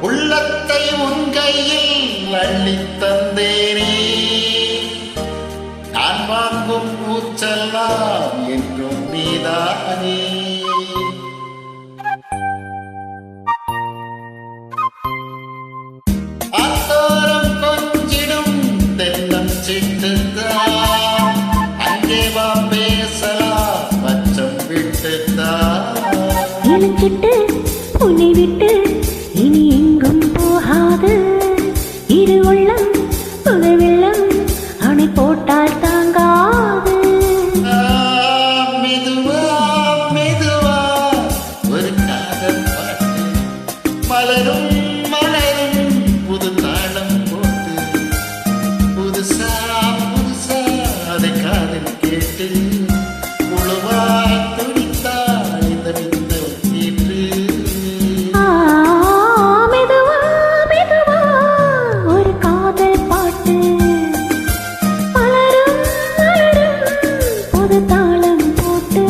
உள்ளத்தை உன் கையில் அள்ளித் தந்தேனே. நான் வாங்கும் பூச்செல்லாம் என்றும் நீதானே. அத்தோரம் கொஞ்சிடும் தென்னம் சிட்டுத்தான், அங்கே வா பேசலாம் பச்சம் விட்டுத்தான். எனக்கிட்டு உன்னை விட்டு இனி எங்கும் போகாது. இரு உள்ளம் புது வெள்ளம் அணை போட்டால் தாங்காது. மெதுவா மெதுவா ஒரு காதல் பாட்டு மலரும் மலரும் புது தாளம் போட்டு புதுசா புதுசா அதை காதில் கேட்டு உழுவாய் துடித்தாய் இந்த விந்த கீற்று. மெதுவா மெதுவா ஒரு காதல் பாட்டு மலரும் மலரும் புது தாளம் போட்டு.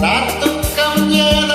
நான் துக்கம் ஏதோ